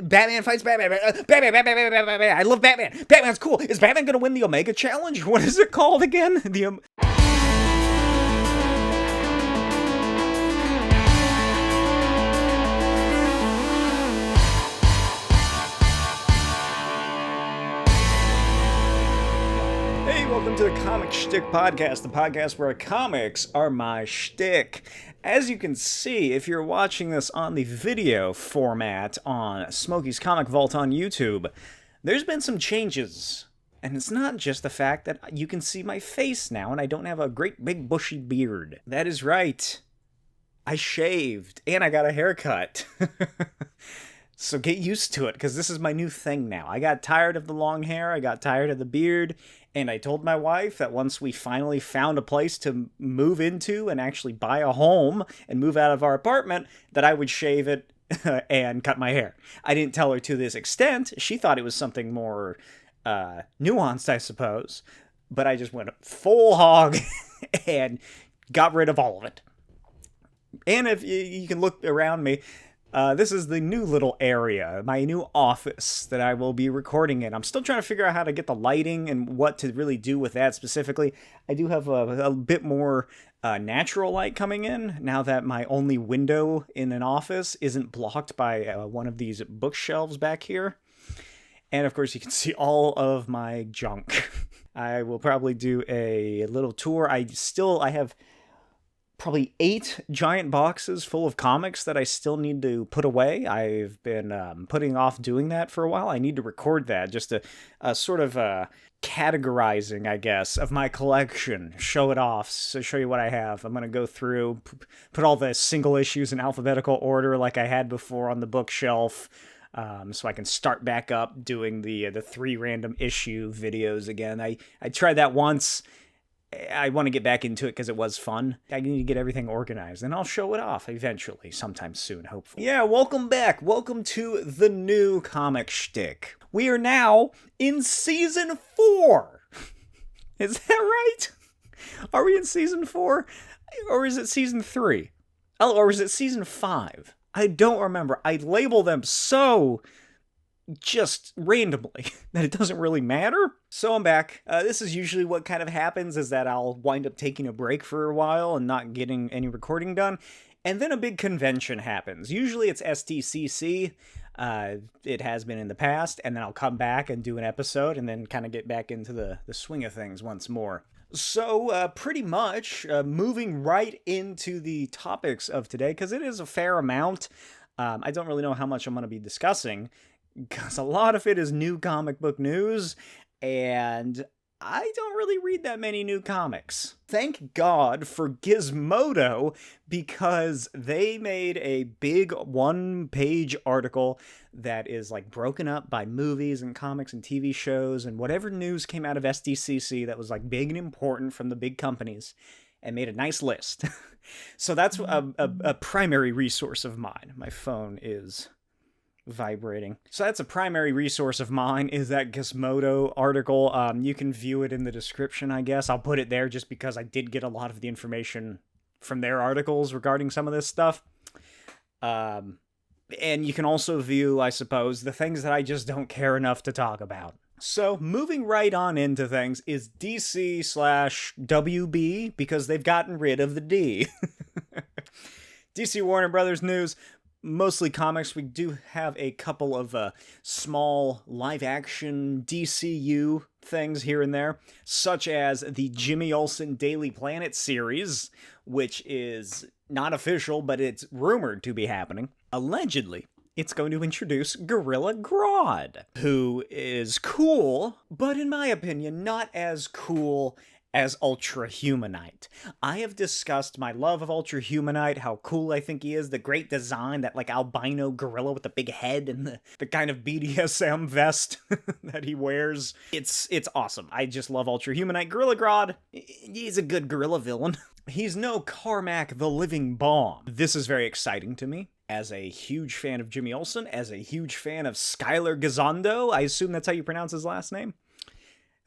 Batman fights Batman. Batman. I love Batman. Batman's cool. Is Batman going to win the Omega Challenge? What is it called again? Hey, welcome to the Comics SCHTICK Podcast, the podcast where comics are my shtick. As you can see, if you're watching this on the video format on Smokey's Comic Vault on YouTube, there's been some changes. And it's not just the fact that you can see my face now and I don't have a great big bushy beard. That is right. I shaved and I got a haircut. So get used to it, because this is my new thing now. I got tired of the long hair, I got tired of the beard, and I told my wife that once we finally found a place to move into and actually buy a home and move out of our apartment, that I would shave it and cut my hair. I didn't tell her to this extent. She thought it was something more nuanced, I suppose. But I just went full hog and got rid of all of it. And if you can look around me, this is the new little area, my new office that I will be recording in. I'm still trying to figure out how to get the lighting and what to really do with that specifically. I do have a bit more natural light coming in now that my only window in an office isn't blocked by one of these bookshelves back here. And of course you can see all of my junk. I will probably do a little tour. I have probably 8 giant boxes full of comics that I still need to put away. I've been putting off doing that for a while. I need to record that, just a sort of categorizing, I guess, of my collection. Show it off, so show you what I have. I'm going to go through, put all the single issues in alphabetical order like I had before on the bookshelf, so I can start back up doing the 3 random issue videos again. I tried that once. I want to get back into it because it was fun. I need to get everything organized, and I'll show it off eventually, sometime soon, hopefully. Yeah, welcome back. Welcome to the new comic shtick. We are now in season 4. Is that right? Are we in season 4? Or is it season 3? Oh, or is it season 5? I don't remember. I label them so just randomly that it doesn't really matter. So I'm back. This is usually what kind of happens, is that I'll wind up taking a break for a while and not getting any recording done, and then a big convention happens. Usually it's SDCC. It has been in the past, and then I'll come back and do an episode and then kind of get back into the swing of things once more. So pretty much moving right into the topics of today, because it is a fair amount. I don't really know how much I'm going to be discussing, because a lot of it is new comic book news, and I don't really read that many new comics. Thank God for Gizmodo, because they made a big 1-page article that is like broken up by movies and comics and TV shows and whatever news came out of SDCC that was like big and important from the big companies, and made a nice list. So that's a primary resource of mine. My phone is vibrating. So that's a primary resource of mine, is that Gizmodo article. You can view it in the description, I guess. I'll put it there just because I did get a lot of the information from their articles regarding some of this stuff. And you can also view, I suppose, the things that I just don't care enough to talk about. So moving right on into things is DC/WB, because they've gotten rid of the D. DC Warner Brothers news. Mostly comics. We do have a couple of small live-action DCU things here and there, such as the Jimmy Olsen Daily Planet series, which is not official, but it's rumored to be happening. Allegedly, it's going to introduce Gorilla Grodd, who is cool, but in my opinion, not as cool as Ultra Humanite. I have discussed my love of Ultra Humanite, how cool I think he is, the great design, that like albino gorilla with the big head and the kind of BDSM vest that he wears. It's awesome. I just love Ultra Humanite. Gorilla Grodd, he's a good gorilla villain. He's no Carmack the Living Bomb. This is very exciting to me. As a huge fan of Jimmy Olsen, as a huge fan of Skylar Gisondo, I assume that's how you pronounce his last name,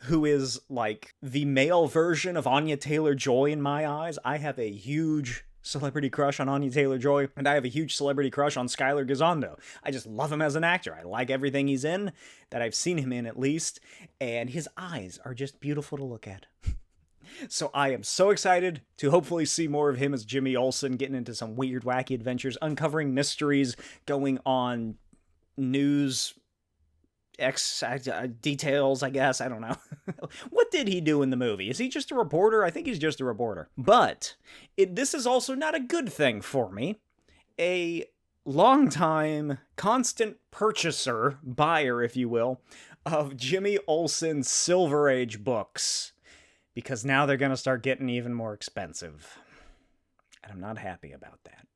who is like the male version of Anya Taylor-Joy in my eyes. I have a huge celebrity crush on Anya Taylor-Joy, and I have a huge celebrity crush on Skylar Gisondo. I just love him as an actor. I like everything he's in, that I've seen him in at least, and his eyes are just beautiful to look at. So I am so excited to hopefully see more of him as Jimmy Olsen, getting into some weird, wacky adventures, uncovering mysteries, going on news details, I guess. I don't know. What did he do in the movie? Is he just a reporter? I think he's just a reporter. But this is also not a good thing for me. A longtime, constant purchaser, buyer, if you will, of Jimmy Olsen's Silver Age books. Because now they're going to start getting even more expensive. And I'm not happy about that.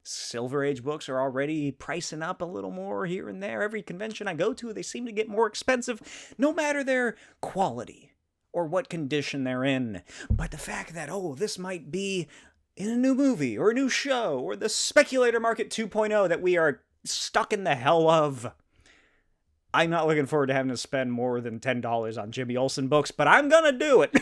Silver Age books are already pricing up a little more here and there. Every convention I go to, they seem to get more expensive, no matter their quality or what condition they're in. But the fact that, this might be in a new movie or a new show or the speculator market 2.0 that we are stuck in the hell of, I'm not looking forward to having to spend more than $10 on Jimmy Olsen books, but I'm gonna do it.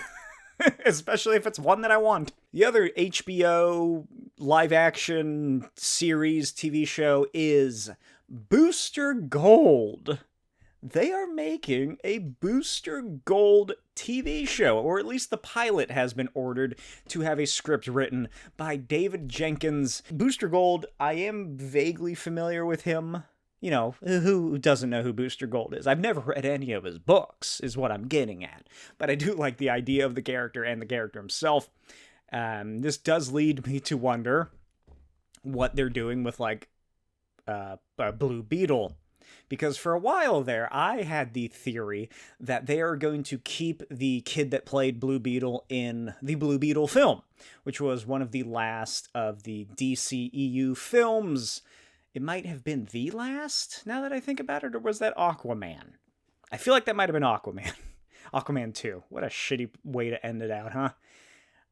Especially if it's one that I want. The other HBO live-action series TV show is Booster Gold. They are making a Booster Gold TV show, or at least the pilot has been ordered to have a script written by David Jenkins. Booster Gold, I am vaguely familiar with him. You know, who doesn't know who Booster Gold is? I've never read any of his books, is what I'm getting at. But I do like the idea of the character and the character himself. This does lead me to wonder what they're doing with, Blue Beetle. Because for a while there, I had the theory that they are going to keep the kid that played Blue Beetle in the Blue Beetle film, which was one of the last of the DCEU films. It might have been the last, now that I think about it, or was that Aquaman? I feel like that might have been Aquaman. Aquaman 2. What a shitty way to end it out, huh?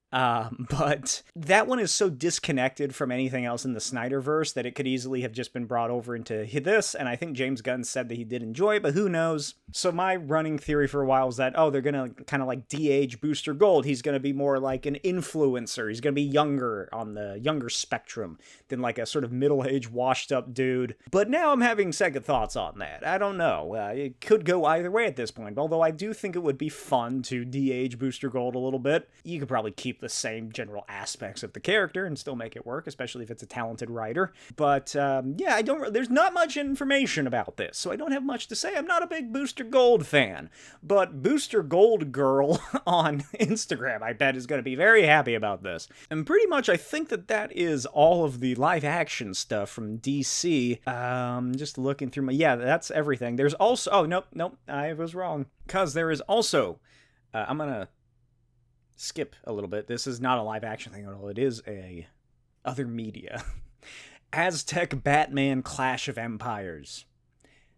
But that one is so disconnected from anything else in the Snyderverse that it could easily have just been brought over into this, and I think James Gunn said that he did enjoy it, but who knows? So my running theory for a while was that, they're gonna kind of de-age Booster Gold. He's gonna be more like an influencer. He's gonna be younger, on the younger spectrum, than a sort of middle-aged, washed-up dude. But now I'm having second thoughts on that. I don't know. It could go either way at this point, although I do think it would be fun to de-age Booster Gold a little bit. You could probably keep the same general aspects of the character and still make it work, especially if it's a talented writer. But there's not much information about this, so I don't have much to say. I'm not a big Booster Gold fan, but Booster Gold Girl on Instagram, I bet, is going to be very happy about this. And pretty much I think that is all of the live action stuff from DC. Just looking through that's everything. There's also, nope, I was wrong. Because there is also, I'm going to skip a little bit. This is not a live action thing at all. It is a other media. AZTEC Batman Clash of Empires.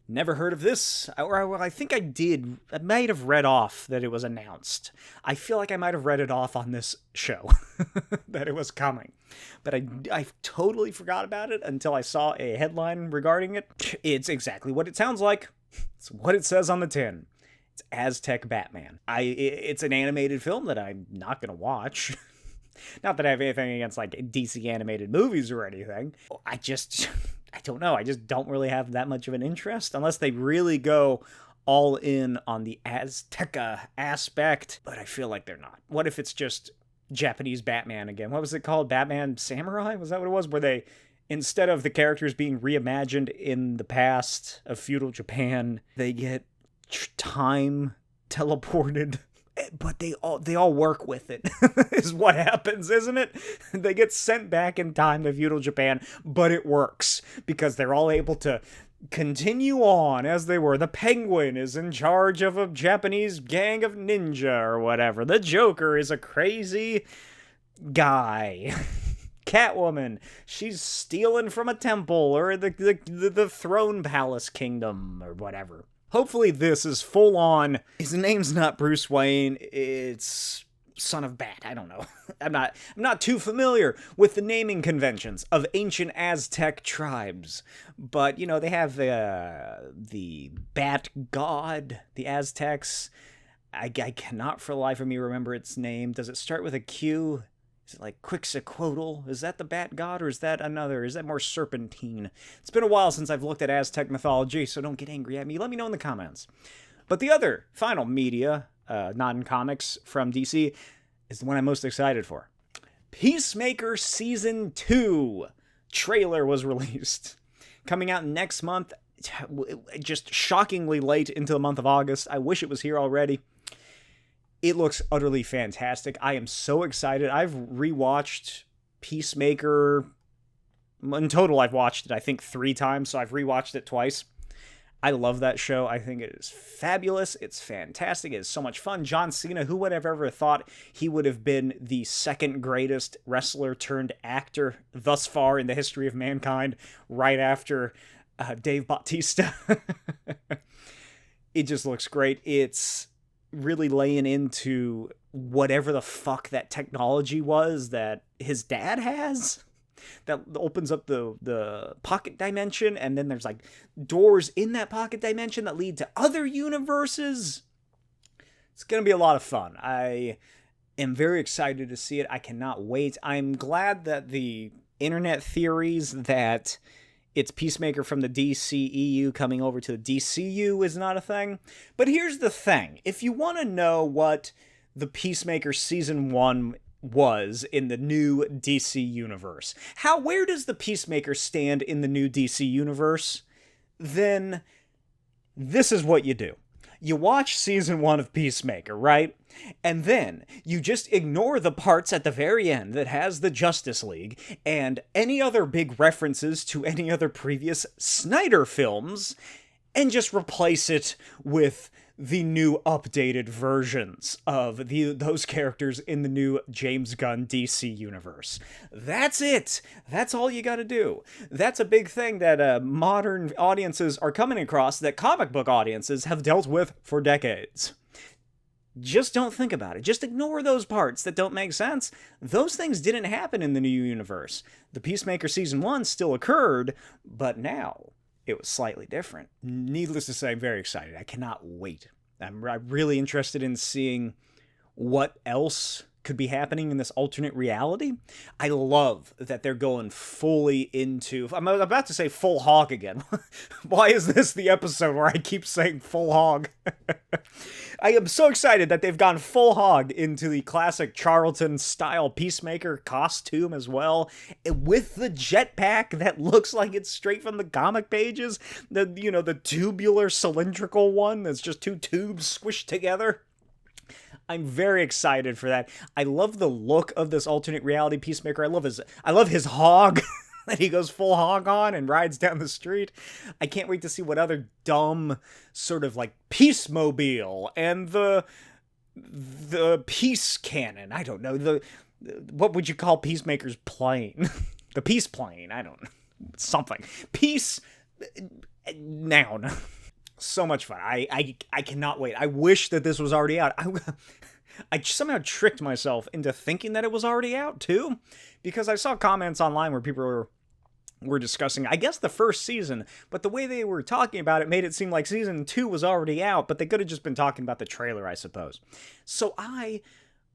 Never heard of this. Or I think I did. I might have read off that it was announced. I feel like I might have read it off on this show that it was coming. But I totally forgot about it until I saw a headline regarding it. It's exactly what it sounds like. It's what it says on the tin. AZTEC Batman. It's an animated film that I'm not gonna watch. Not that I have anything against DC animated movies or anything. I don't know. I just don't really have that much of an interest unless they really go all in on the Azteca aspect. But I feel like they're not. What if it's just Japanese Batman again? What was it called? Batman Samurai? Was that what it was? Where they, instead of the characters being reimagined in the past of feudal Japan, they get time teleported, but they all work with it is what happens, isn't it? They get sent back in time to feudal Japan, but it works because they're all able to continue on as they were. The Penguin is in charge of a Japanese gang of ninja or whatever. The Joker is a crazy guy. Catwoman, she's stealing from a temple or the Throne Palace Kingdom or whatever. Hopefully this is full on. His name's not Bruce Wayne, it's Son of Bat. I don't know. I'm not too familiar with the naming conventions of ancient Aztec tribes. But, they have the Bat God, the Aztecs. I cannot for the life of me remember its name. Does it start with a Q? Is it like Quixoquotl? Is that the bat god, or is that another? Is that more serpentine? It's been a while since I've looked at Aztec mythology, so don't get angry at me. Let me know in the comments. But the other final media, not in comics, from DC is the one I'm most excited for. Peacemaker Season 2 trailer was released. Coming out next month, just shockingly late into the month of August. I wish it was here already. It looks utterly fantastic. I am so excited. I've rewatched Peacemaker. In total, I've watched it, I think, 3 times, so I've rewatched it twice. I love that show. I think it is fabulous. It's fantastic. It's so much fun. John Cena, who would have ever thought he would have been the second greatest wrestler turned actor thus far in the history of mankind, right after Dave Bautista. It just looks great. It's really laying into whatever the fuck that technology was that his dad has that opens up the pocket dimension, and then there's like doors in that pocket dimension that lead to other universes. It's gonna be a lot of fun. I am very excited to see it. I cannot wait. I'm glad that the internet theories that it's Peacemaker from the DCEU coming over to the DCU is not a thing. But here's the thing. If you want to know what the Peacemaker Season 1 was in the new DC universe, where does the Peacemaker stand in the new DC universe? Then this is what you do. You watch Season 1 of Peacemaker, right? And then you just ignore the parts at the very end that has the Justice League and any other big references to any other previous Snyder films, and just replace it with the new updated versions of those characters in the new James Gunn DC universe. That's it. That's all you gotta do. That's a big thing that modern audiences are coming across that comic book audiences have dealt with for decades. Just don't think about it. Just ignore those parts that don't make sense. Those things didn't happen in the new universe. The Peacemaker Season 1 still occurred, but now it was slightly different. Needless to say, I'm very excited. I cannot wait. I'm really interested in seeing what else could be happening in this alternate reality. I love that they're going fully into... I'm about to say full hog again. Why is this the episode where I keep saying full hog? I am so excited that they've gone full hog into the classic Charlton-style Peacemaker costume as well, with the jetpack that looks like it's straight from the comic pages. The tubular cylindrical one that's just 2 tubes squished together. I'm very excited for that. I love the look of this alternate reality Peacemaker. I love his hog that he goes full hog on and rides down the street. I can't wait to see what other dumb sort of like Peacemobile and the Peace Cannon. I don't know. What would you call Peacemaker's plane? The Peace Plane. I don't know. Something. Peace noun. So much fun. I cannot wait. I wish that this was already out. I somehow tricked myself into thinking that it was already out, too. Because I saw comments online where people were discussing, I guess, the first season. But the way they were talking about it made it seem like Season 2 was already out. But they could have just been talking about the trailer, I suppose. So I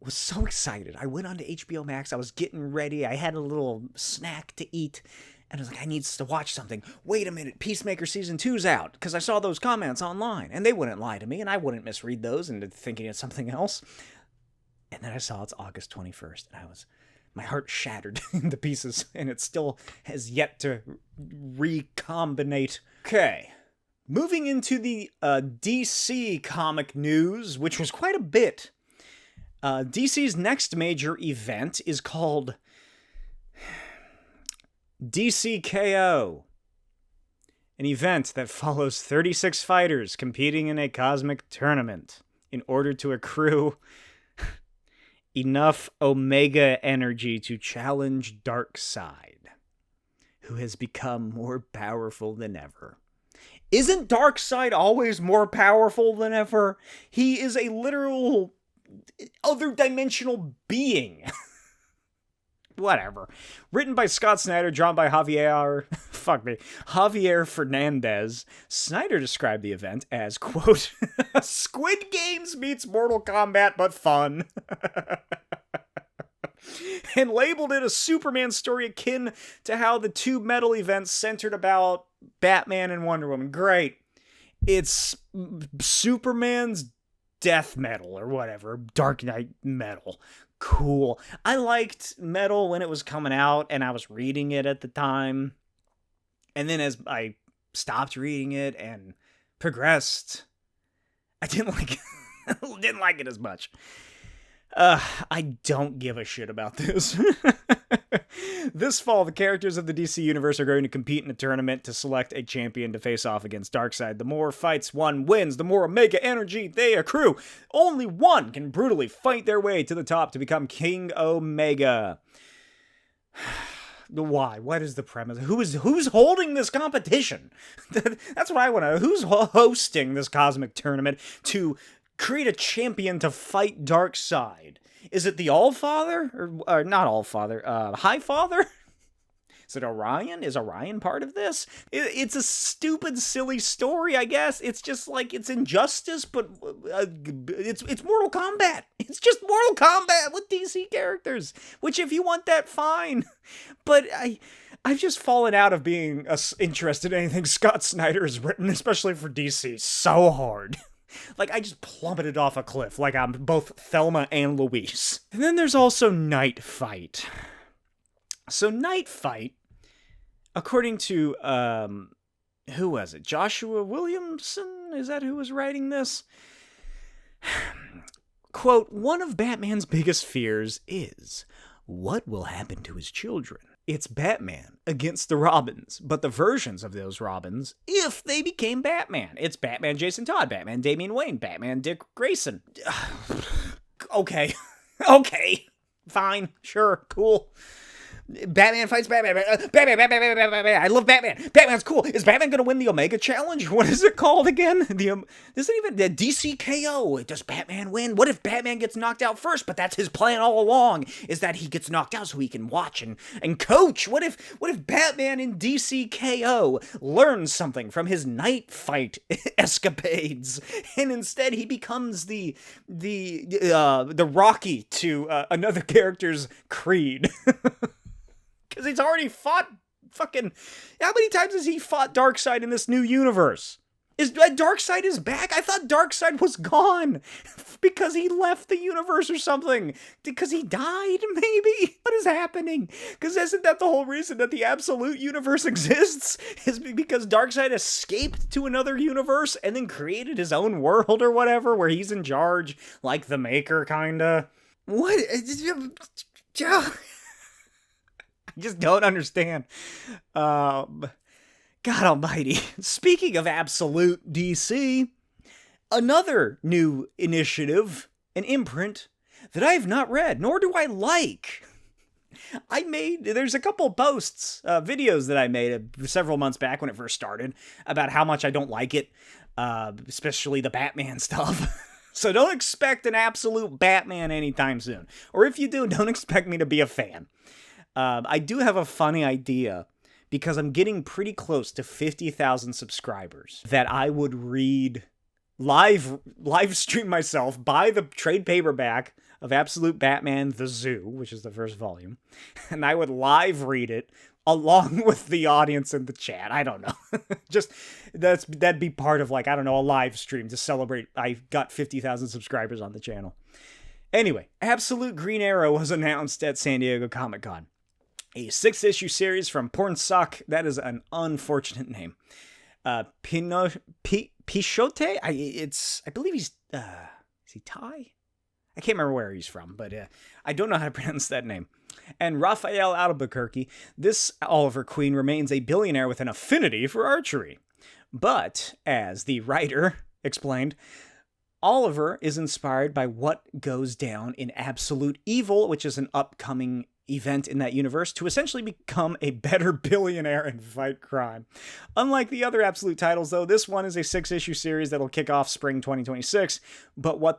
was so excited. I went on to HBO Max. I was getting ready. I had a little snack to eat. And I was like, I need to watch something. Wait a minute, Peacemaker Season 2's out. Because I saw those comments online. And they wouldn't lie to me. And I wouldn't misread those into thinking it's something else. And then I saw it's August 21st. And my heart shattered into pieces. And it still has yet to recombinate. Okay. Moving into the DC comic news, which was quite a bit. DC's next major event is called DC K.O. An event that follows 36 fighters competing in a cosmic tournament in order to accrue enough Omega energy to challenge Darkseid, who has become more powerful than ever. Isn't Darkseid always more powerful than ever? He is a literal other dimensional being. Whatever. Written by Scott Snyder, drawn by Javier Fernandez. Snyder described the event as, quote, Squid Games meets Mortal Kombat, but fun. and labeled it a Superman story akin to how the two metal events centered about Batman and Wonder Woman. Great. It's Superman's death metal or whatever. Dark Knight metal. Cool. I liked metal when it was coming out and I was reading it at the time. And then as I stopped reading it and progressed, I didn't like it. Didn't like it as much. I don't give a shit about this. This fall, the characters of the DC Universe are going to compete in a tournament to select a champion to face off against Darkseid. The more fights one wins, the more Omega energy they accrue. Only one can brutally fight their way to the top to become King Omega. Why? What is the premise? Who's holding this competition? That's what I want to know. Who's hosting this cosmic tournament to create a champion to fight Darkseid? Is it the Allfather? Or not Allfather, Highfather? Is it Orion? Is Orion part of this? It's a stupid, silly story, I guess. It's just like, it's Injustice, but it's Mortal Kombat. It's just Mortal Kombat with DC characters, which if you want that, fine. But I've just fallen out of being interested in anything Scott Snyder has written, especially for DC, so hard. Like, I just plummeted off a cliff, like I'm both Thelma and Louise. And then there's also KnightFight. So KnightFight, according to, who was it? Joshua Williamson? Is that who was writing this? Quote, one of Batman's biggest fears is, what will happen to his children? It's Batman against the Robins, but the versions of those Robins, if they became Batman. It's Batman Jason Todd, Batman Damian Wayne, Batman Dick Grayson. Okay. Okay. Fine. Sure. Cool. Batman fights Batman. Batman. I love Batman. Batman's cool. Is Batman going to win the Omega Challenge? What is it called again? Isn't even the DC K.O. Does Batman win? What if Batman gets knocked out first? But that's his plan all along, is that he gets knocked out so he can watch and coach. What if Batman in DC K.O. learns something from his KnightFight escapades, and instead he becomes the Rocky to another character's Creed? Because he's already fought fucking... How many times has he fought Darkseid in this new universe? Is Darkseid is back? I thought Darkseid was gone because he left the universe or something. Because he died, maybe? What is happening? Because isn't that the whole reason that the Absolute Universe exists? Is because Darkseid escaped to another universe and then created his own world or whatever, where he's in charge, like the Maker, kinda? What? I just don't understand. God almighty. Speaking of Absolute DC, another new initiative, an imprint, that I have not read, nor do I like. There's a couple posts, videos that I made several months back when it first started, about how much I don't like it, especially the Batman stuff. So don't expect an Absolute Batman anytime soon. Or if you do, don't expect me to be a fan. I do have a funny idea, because I'm getting pretty close to 50,000 subscribers, that I would read, live stream myself, buy the trade paperback of Absolute Batman The Zoo, which is the first volume, and I would live read it along with the audience in the chat. I don't know. Just, that'd be part of, like, I don't know, a live stream to celebrate I got 50,000 subscribers on the channel. Anyway, Absolute Green Arrow was announced at San Diego Comic-Con. A 6-issue series from Pornsock. That is an unfortunate name. Pichote? I believe he's, is he Thai? I can't remember where he's from, but I don't know how to pronounce that name. And Raphael Albuquerque. This Oliver Queen remains a billionaire with an affinity for archery. But, as the writer explained, Oliver is inspired by what goes down in Absolute Evil, which is an upcoming event in that universe, to essentially become a better billionaire and fight crime. Unlike the other Absolute titles, though, this one is a 6-issue series that'll kick off spring 2026, but that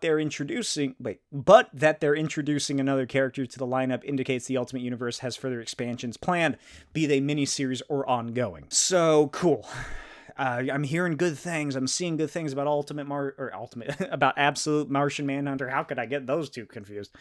they're introducing another character to the lineup indicates the Ultimate Universe has further expansions planned, be they miniseries or ongoing. So, cool. I'm hearing good things. I'm seeing good things about about Absolute Martian Manhunter. How could I get those two confused?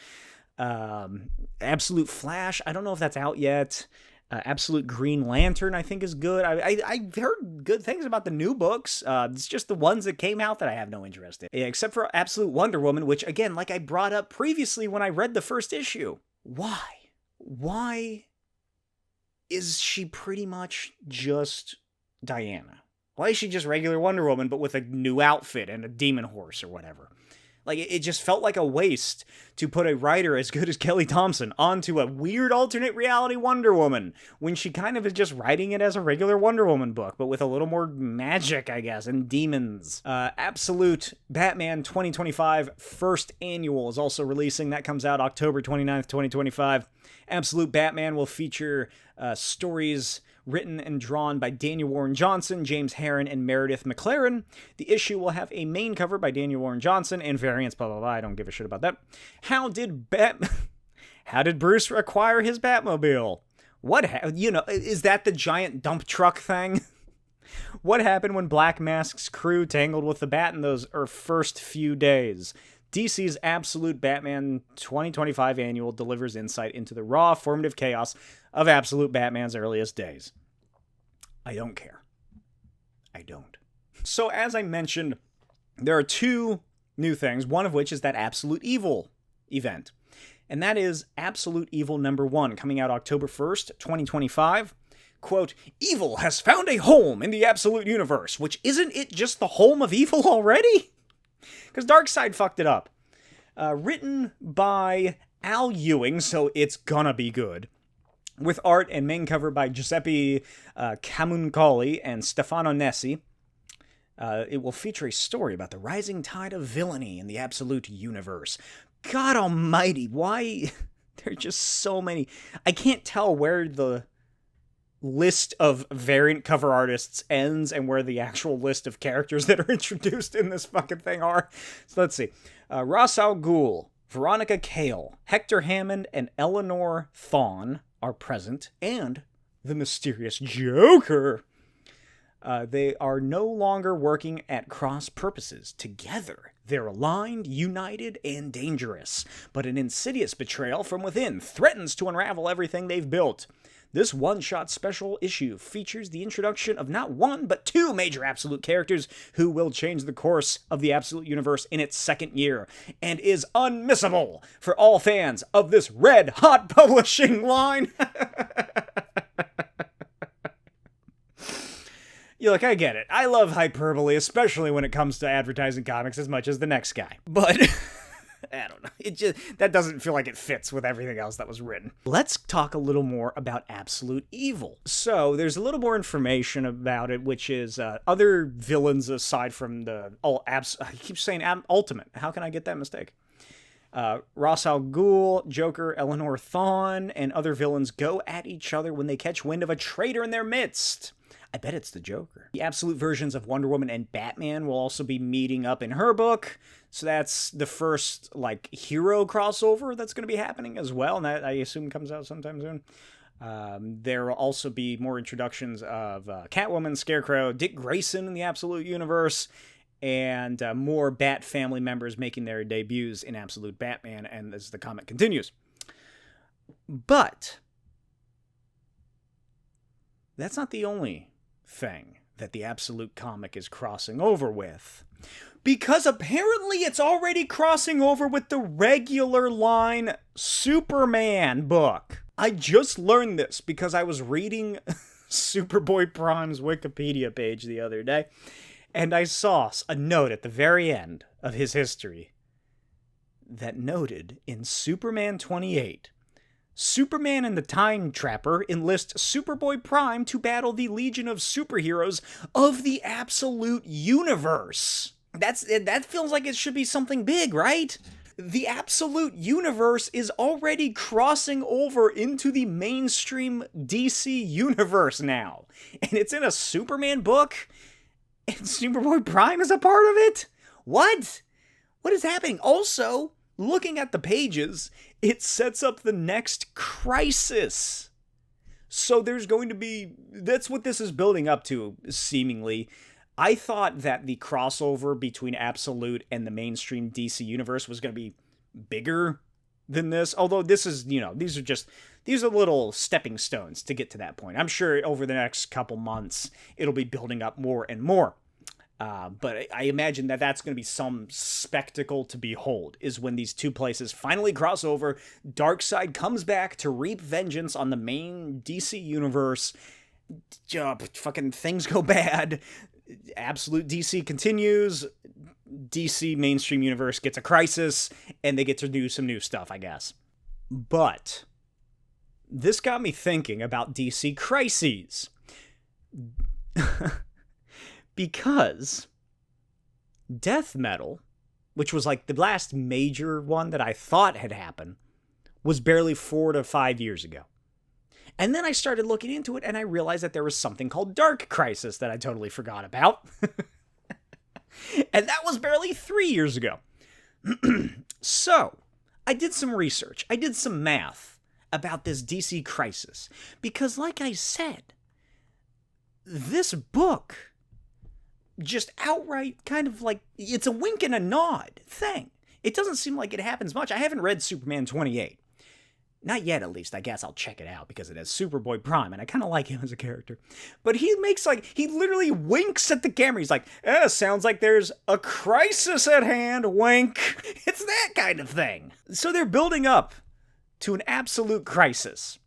Absolute Flash, I don't know if that's out yet. Absolute Green Lantern, I think, is good. I heard good things about the new books. It's just the ones that came out that I have no interest in. Yeah, except for Absolute Wonder Woman, which, again, like I brought up previously when I read the first issue. Why? Why is she pretty much just Diana? Why is she just regular Wonder Woman, but with a new outfit and a demon horse or whatever? Like, it just felt like a waste to put a writer as good as Kelly Thompson onto a weird alternate reality Wonder Woman, when she kind of is just writing it as a regular Wonder Woman book, but with a little more magic, I guess, and demons. Absolute Batman 2025 first annual is also releasing. That comes out October 29th, 2025. Absolute Batman will feature stories written and drawn by Daniel Warren Johnson, James Herron, and Meredith McLaren. The issue will have a main cover by Daniel Warren Johnson and variants, blah, blah, blah. I don't give a shit about that. How did Bruce acquire his Batmobile? Is that the giant dump truck thing? What happened when Black Mask's crew tangled with the Bat in those first few days? DC's Absolute Batman 2025 Annual delivers insight into the raw, formative chaos of Absolute Batman's earliest days. I don't care. I don't. So, as I mentioned, there are two new things, one of which is that Absolute Evil event. And that is Absolute Evil #1, coming out October 1st, 2025. Quote, "Evil has found a home in the Absolute Universe," which isn't it just the home of evil already? Because Darkseid fucked it up. Written by Al Ewing, so it's gonna be good. With art and main cover by Giuseppe Camuncoli and Stefano Nessi. It will feature a story about the rising tide of villainy in the Absolute Universe. God almighty, why? There are just so many. I can't tell where the list of variant cover artists ends and where the actual list of characters that are introduced in this fucking thing are. So let's see. Ra's al Ghul, Veronica Cale, Hector Hammond, and Eleanor Thawne are present, and the mysterious Joker. They are no longer working at cross purposes. Together, they're aligned, united, and dangerous. But an insidious betrayal from within threatens to unravel everything they've built. This one-shot special issue features the introduction of not one, but two major Absolute characters who will change the course of the Absolute Universe in its second year, and is unmissable for all fans of this red-hot publishing line. Look, I get it. I love hyperbole, especially when it comes to advertising comics as much as the next guy. But I don't know. That doesn't feel like it fits with everything else that was written. Let's talk a little more about Absolute Evil. So there's a little more information about it, which is other villains aside from the I keep saying Ultimate. How can I get that mistake? Ra's al Ghul, Joker, Eleanor Thawne, and other villains go at each other when they catch wind of a traitor in their midst. I bet it's the Joker. The Absolute versions of Wonder Woman and Batman will also be meeting up in her book. So that's the first, hero crossover that's going to be happening as well. And that, I assume, comes out sometime soon. There will also be more introductions of Catwoman, Scarecrow, Dick Grayson in the Absolute Universe, and more Bat family members making their debuts in Absolute Batman, and as the comic continues. But that's not the only thing that the Absolute comic is crossing over with, because apparently it's already crossing over with the regular line Superman book. I just learned this because I was reading Superboy Prime's Wikipedia page the other day, and I saw a note at the very end of his history that noted in Superman 28, Superman and the Time Trapper enlist Superboy Prime to battle the Legion of Superheroes of the Absolute Universe. That feels like it should be something big, right? The Absolute Universe is already crossing over into the mainstream DC universe now. And it's in a Superman book? And Superboy Prime is a part of it? What? What is happening? Also, looking at the pages, it sets up the next crisis. So there's going to be... That's what this is building up to, seemingly. I thought that the crossover between Absolute and the mainstream DC universe was going to be bigger than this, although this is, these are little stepping stones to get to that point. I'm sure over the next couple months, it'll be building up more and more. But I imagine that that's going to be some spectacle to behold, is when these two places finally cross over. Darkseid comes back to reap vengeance on the main DC universe. Fucking things go bad. Absolute DC continues. DC mainstream universe gets a crisis, and they get to do some new stuff, I guess. But this got me thinking about DC crises. Because death metal, which was like the last major one that I thought had happened, was barely 4 to 5 years ago. And then I started looking into it, and I realized that there was something called Dark Crisis that I totally forgot about. And that was barely 3 years ago. So, I did some research. I did some math about this DC crisis. Because like I said, this book just outright kind of like, it's a wink and a nod thing. It doesn't seem like it happens much. I haven't read Superman 28. Not yet, at least. I guess I'll check it out because it has Superboy Prime, and I kind of like him as a character. But he literally winks at the camera. He's like, sounds like there's a crisis at hand, wink. It's that kind of thing. So they're building up to an absolute crisis.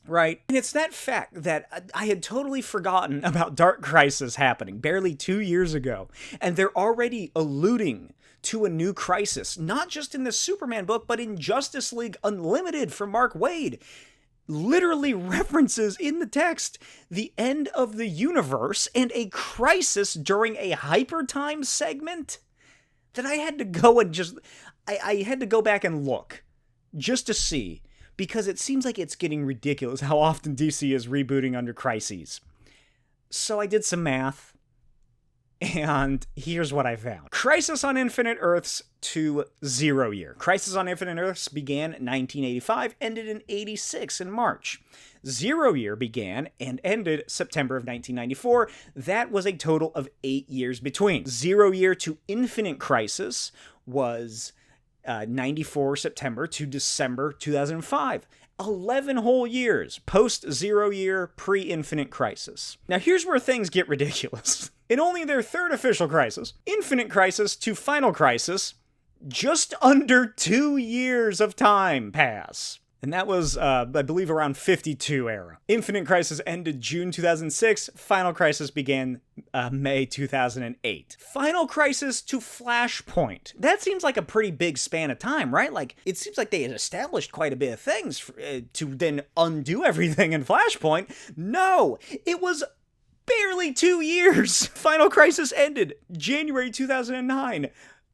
Right? And it's that fact that I had totally forgotten about Dark Crisis happening barely 2 years ago. And they're already alluding to a new crisis, not just in the Superman book, but in Justice League Unlimited from Mark Waid. Literally references in the text the end of the universe and a crisis during a hyper time segment that I had to go and I had to go back and look just to see. Because it seems like it's getting ridiculous how often DC is rebooting under crises. So I did some math, and here's what I found. Crisis on Infinite Earths to 0 year. Crisis on Infinite Earths began in 1985, ended in 86 in March. 0 year began and ended September of 1994. That was a total of 8 years between. 0 year to Infinite Crisis was 94 September to December 2005. 11 whole years, post-0 year, pre-Infinite Crisis. Now here's where things get ridiculous. In only their third official crisis, Infinite Crisis to Final Crisis, just under 2 years of time pass. And that was, I believe, around 52 era. Infinite Crisis ended June 2006. Final Crisis began May 2008. Final Crisis to Flashpoint. That seems like a pretty big span of time, right? Like, it seems like they had established quite a bit of things to then undo everything in Flashpoint. No, it was barely 2 years. Final Crisis ended January 2009.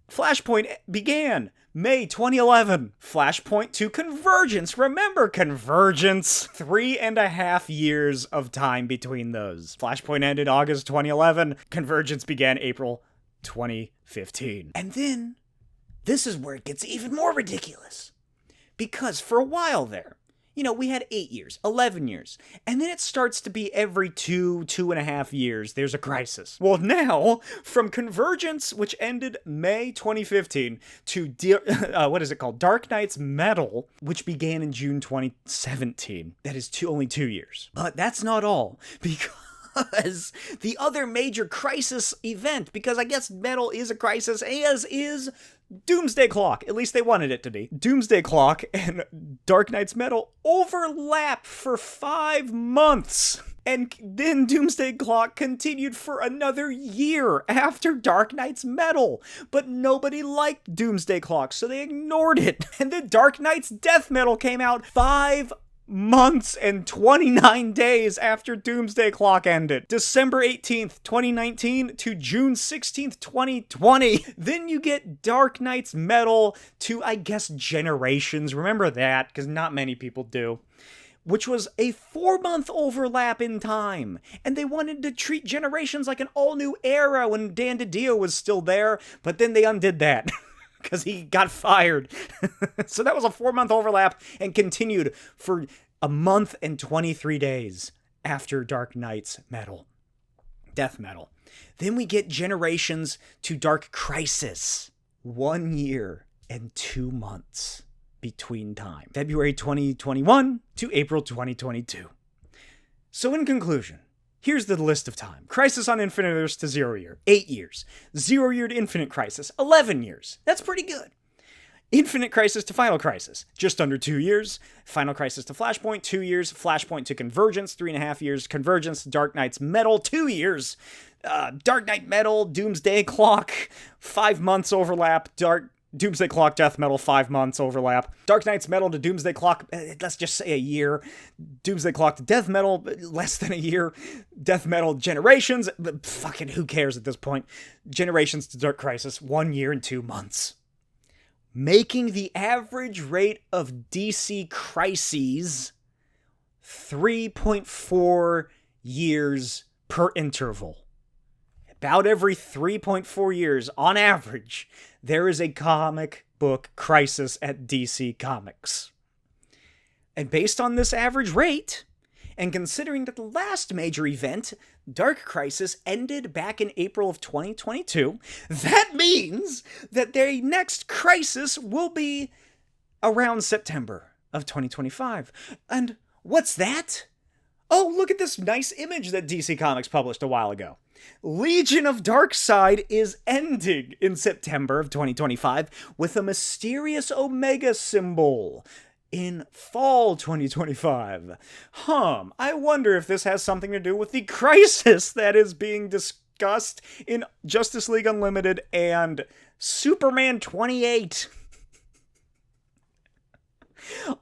Flashpoint began May 2011. Flashpoint to Convergence. Remember Convergence? 3.5 years of time between those. Flashpoint ended August 2011. Convergence began April 2015. And then, this is where it gets even more ridiculous. Because for a while there, we had 8 years, 11 years, and then it starts to be every 2.5 years, there's a crisis. Well, now, from Convergence, which ended May 2015, to, Dark Knight's Metal, which began in June 2017. That is only 2 years. But that's not all, because the other major crisis event, because I guess Metal is a crisis, as is Doomsday Clock. At least they wanted it to be. Doomsday Clock and Dark Knight's Metal overlap for 5 months. And then Doomsday Clock continued for another year after Dark Knight's Metal. But nobody liked Doomsday Clock, so they ignored it. And then Dark Knight's Death Metal came out 5 months and 29 days after Doomsday Clock ended. December 18th, 2019 to June 16th, 2020. Then you get Dark Knight's Metal to, I guess, Generations. Remember that, because not many people do. Which was a 4-month overlap in time. And they wanted to treat Generations like an all-new era when Dan DiDio was still there, but then they undid that. Because he got fired. So that was a 4-month overlap and continued for a month and 23 days after Dark Knight's Metal. Death Metal. Then we get Generations to Dark Crisis. 1 year and 2 months. between time. February 2021 to April 2022. So in conclusion, here's the list of time. Crisis on Infinite Earths to 0 year, 8 years. 0 year to Infinite Crisis, 11 years. That's pretty good. Infinite Crisis to Final Crisis, just under 2 years. Final Crisis to Flashpoint, 2 years. Flashpoint to Convergence, 3.5 years. Convergence to Dark Knight's Metal, 2 years. Dark Knight Metal, Doomsday Clock, 5 months overlap. Doomsday Clock, Death Metal, 5 months overlap. Dark Knight's Metal to Doomsday Clock, let's just say a year. Doomsday Clock to Death Metal, less than a year. Death Metal Generations, fucking who cares at this point. Generations to Dark Crisis, 1 year and 2 months. Making the average rate of DC crises 3.4 years per interval. About every 3.4 years, on average, there is a comic book crisis at DC Comics. And based on this average rate, and considering that the last major event, Dark Crisis, ended back in April of 2022, that means that their next crisis will be around September of 2025. And what's that? Oh, look at this nice image that DC Comics published a while ago. Legion of Darkseid is ending in September of 2025 with a mysterious Omega symbol in fall 2025. I wonder if this has something to do with the crisis that is being discussed in Justice League Unlimited and Superman 28.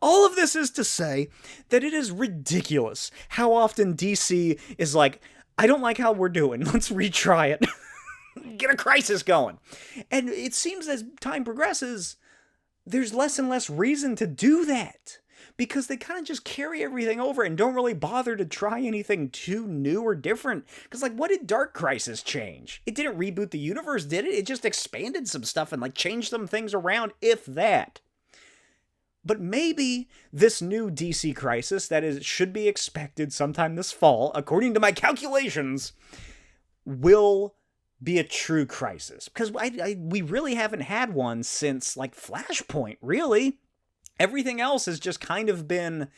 All of this is to say that it is ridiculous how often DC is like, I don't like how we're doing, let's retry it. Get a crisis going. And it seems as time progresses, there's less and less reason to do that, because they kind of just carry everything over and don't really bother to try anything too new or different. Because, like, what did Dark Crisis change? It didn't reboot the universe, did it? It just expanded some stuff and, like, changed some things around, if that. But maybe this new DC crisis that should be expected sometime this fall, according to my calculations, will be a true crisis. Because we really haven't had one since, like, Flashpoint, really. Everything else has just kind of been,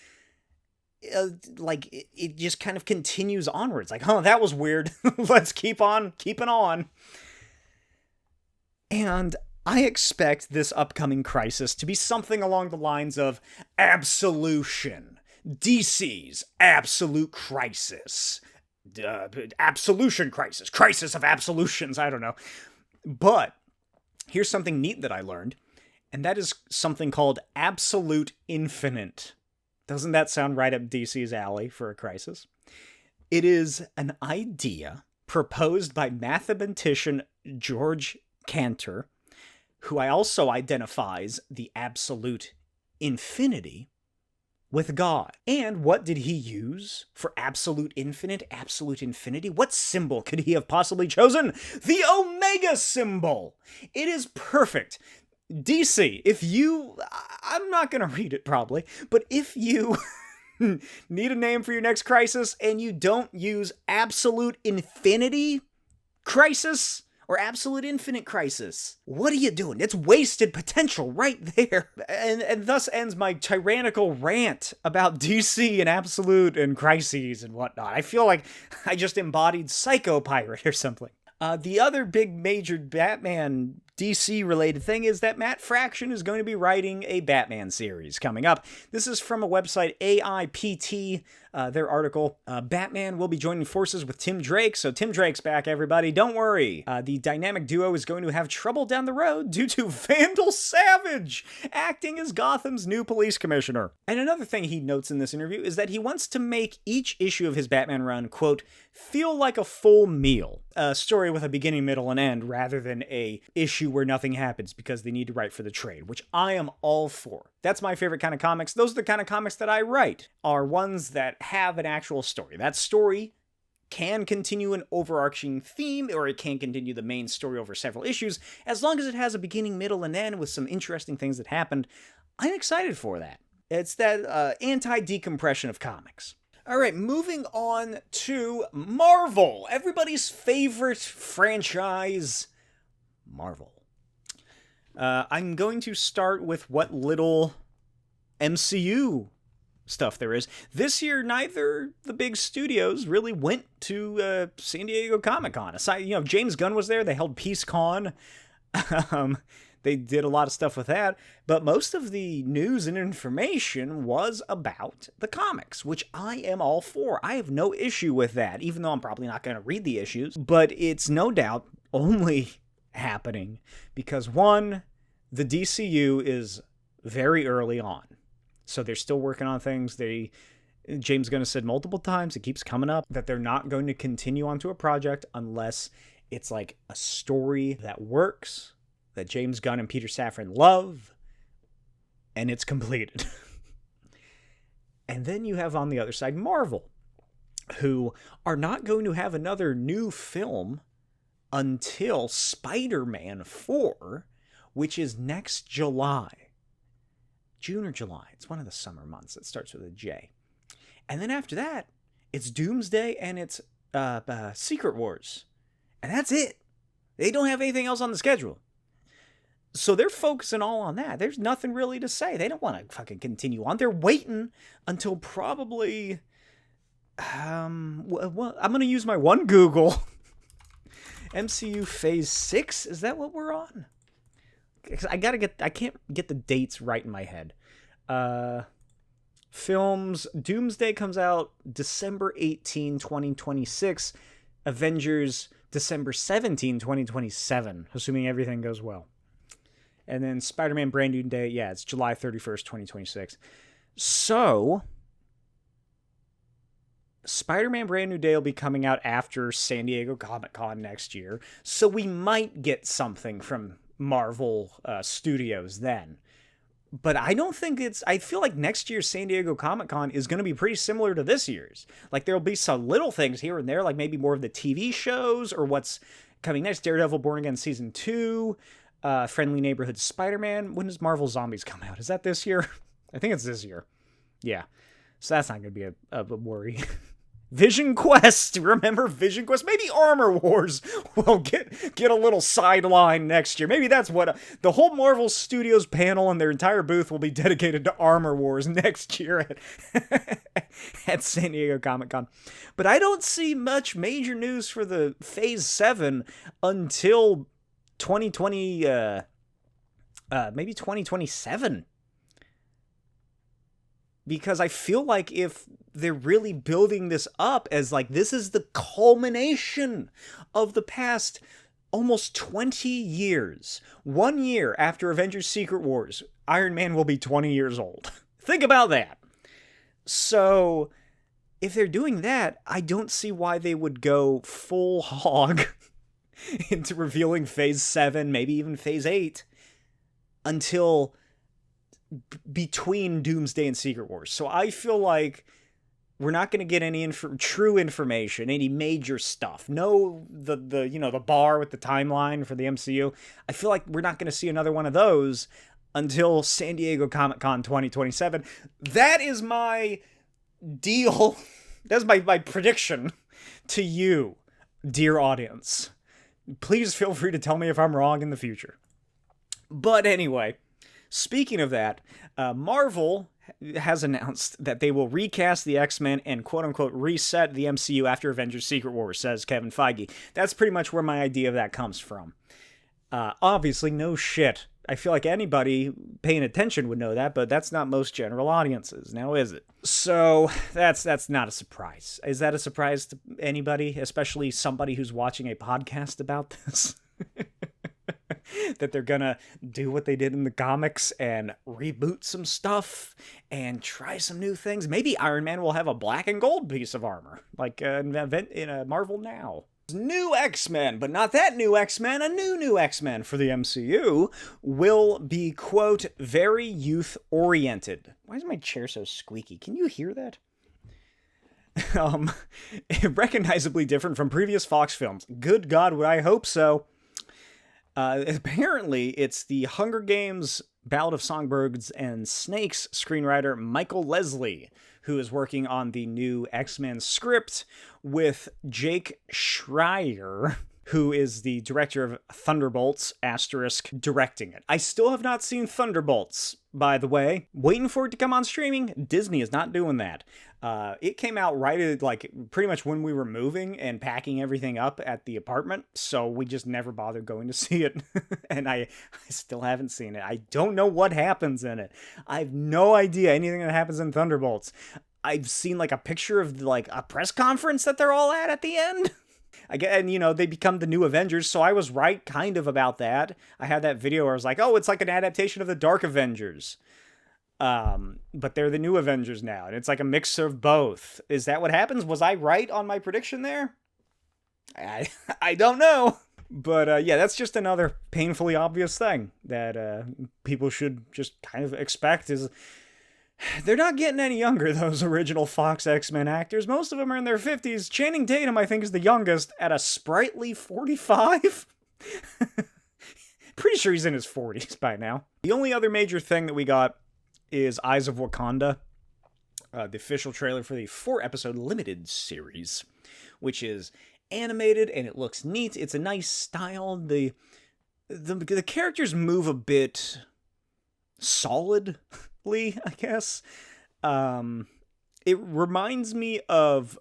it just kind of continues onwards. Like, that was weird. Let's keep on keeping on. And I expect this upcoming crisis to be something along the lines of Absolution, DC's Absolute Crisis, Absolution Crisis, Crisis of Absolutions, I don't know. But here's something neat that I learned, and that is something called Absolute Infinite. Doesn't that sound right up DC's alley for a crisis? It is an idea proposed by mathematician George Cantor, who I also identifies the absolute infinity with God. And what did he use for absolute infinity? What symbol could he have possibly chosen? The Omega symbol! It is perfect. DC, I'm not gonna read it probably, but if you need a name for your next crisis and you don't use Absolute Infinity Crisis, or Absolute Infinite Crisis, what are you doing? It's wasted potential right there. And thus ends my tyrannical rant about DC and Absolute and crises and whatnot. I feel like I just embodied Psycho Pirate or something. The other big major Batman DC related thing is that Matt Fraction is going to be writing a Batman series coming up. This is from a website, AIPT, their article. Batman will be joining forces with Tim Drake, so Tim Drake's back, everybody. Don't worry. The dynamic duo is going to have trouble down the road due to Vandal Savage acting as Gotham's new police commissioner. And another thing he notes in this interview is that he wants to make each issue of his Batman run, quote, feel like a full meal. A story with a beginning, middle, and end, rather than a issue where nothing happens because they need to write for the trade, which I am all for. That's my favorite kind of comics. Those are the kind of comics that I write, are ones that have an actual story. That story can continue an overarching theme, or it can continue the main story over several issues. As long as it has a beginning, middle, and end with some interesting things that happened, I'm excited for that. It's that anti-decompression of comics. All right, moving on to Marvel. Everybody's favorite franchise, Marvel. I'm going to start with what little MCU stuff there is. This year, neither the big studios really went to San Diego Comic-Con. Aside, James Gunn was there. They held PeaceCon. They did a lot of stuff with that, but most of the news and information was about the comics, which I am all for. I have no issue with that, even though I'm probably not going to read the issues, but it's no doubt only happening because, one, the DCU is very early on, so they're still working on things. James Gunn has said multiple times, it keeps coming up, that they're not going to continue onto a project unless it's like a story that works, that James Gunn and Peter Safran love, and it's completed. And then you have on the other side Marvel, who are not going to have another new film until Spider-Man 4, which is next July. June or July. It's one of the summer months. It starts with a J. And then after that, it's Doomsday and it's Secret Wars. And that's it. They don't have anything else on the schedule. So they're focusing all on that. There's nothing really to say. They don't want to fucking continue on. They're waiting until probably... well, I'm going to use my one Google. MCU Phase 6? Is that what we're on? I can't get the dates right in my head. Films. Doomsday comes out December 18, 2026. Avengers, December 17, 2027. Assuming everything goes well. And then Spider-Man Brand New Day, it's July 31st, 2026. So, Spider-Man Brand New Day will be coming out after San Diego Comic-Con next year. So we might get something from Marvel Studios then. But I don't think I feel like next year's San Diego Comic-Con is going to be pretty similar to this year's. Like, there'll be some little things here and there, like maybe more of the TV shows or what's coming next. Daredevil Born Again Season 2. Friendly Neighborhood Spider-Man. When does Marvel Zombies come out? Is that this year? I think it's this year. Yeah. So that's not going to be a worry. Vision Quest. Remember Vision Quest? Maybe Armor Wars will get a little sideline next year. Maybe that's what the whole Marvel Studios panel and their entire booth will be dedicated to Armor Wars next year at San Diego Comic-Con. But I don't see much major news for the Phase 7 until 2020, maybe 2027. Because I feel like if they're really building this up as like, this is the culmination of the past almost 20 years. 1 year after Avengers Secret Wars, Iron Man will be 20 years old. Think about that. So, if they're doing that, I don't see why they would go full hog into revealing Phase 7, maybe even Phase 8, until between Doomsday and Secret Wars. So I feel like we're not going to get any true information, any major stuff. No, the bar with the timeline for the MCU. I feel like we're not going to see another one of those until San Diego Comic-Con 2027. That is my deal. That's my prediction to you, dear audience. Please feel free to tell me if I'm wrong in the future. But anyway, speaking of that, Marvel has announced that they will recast the X-Men and quote-unquote reset the MCU after Avengers Secret Wars, says Kevin Feige. That's pretty much where my idea of that comes from. Obviously, no shit. I feel like anybody paying attention would know that, but that's not most general audiences, now is it? So, that's not a surprise. Is that a surprise to anybody, especially somebody who's watching a podcast about this? That they're gonna do what they did in the comics and reboot some stuff and try some new things. Maybe Iron Man will have a black and gold piece of armor, like an event in Marvel Now. New X-Men, but not that new X-Men. A new X-Men for the MCU will be, quote, very youth-oriented. Why is my chair so squeaky? Can you hear that? Recognizably different from previous Fox films. Good God, would I hope so. Apparently, it's the Hunger Games, Ballad of Songbirds and Snakes screenwriter Michael Leslie, who is working on the new X-Men script with Jake Schreier, who is the director of Thunderbolts, asterisk, directing it. I still have not seen Thunderbolts, by the way. Waiting for it to come on streaming. Disney is not doing that. It came out right at, like, pretty much when we were moving and packing everything up at the apartment, so we just never bothered going to see it. And I still haven't seen it. I don't know what happens in it. I have no idea anything that happens in Thunderbolts. I've seen, like, a picture of, like, a press conference that they're all at the end. And, you know, they become the new Avengers, so I was right kind of about that. I had that video where I was like, oh, it's like an adaptation of the Dark Avengers. But they're the new Avengers now, and it's like a mix of both. Is that what happens? Was I right on my prediction there? I don't know. But, yeah, that's just another painfully obvious thing that people should just kind of expect is... They're not getting any younger, those original Fox X-Men actors. Most of them are in their 50s. Channing Tatum, I think, is the youngest at a sprightly 45. Pretty sure he's in his 40s by now. The only other major thing that we got is Eyes of Wakanda, the official trailer for the 4-episode limited series, which is animated and it looks neat. It's a nice style. The characters move a bit solid. I guess. It reminds me of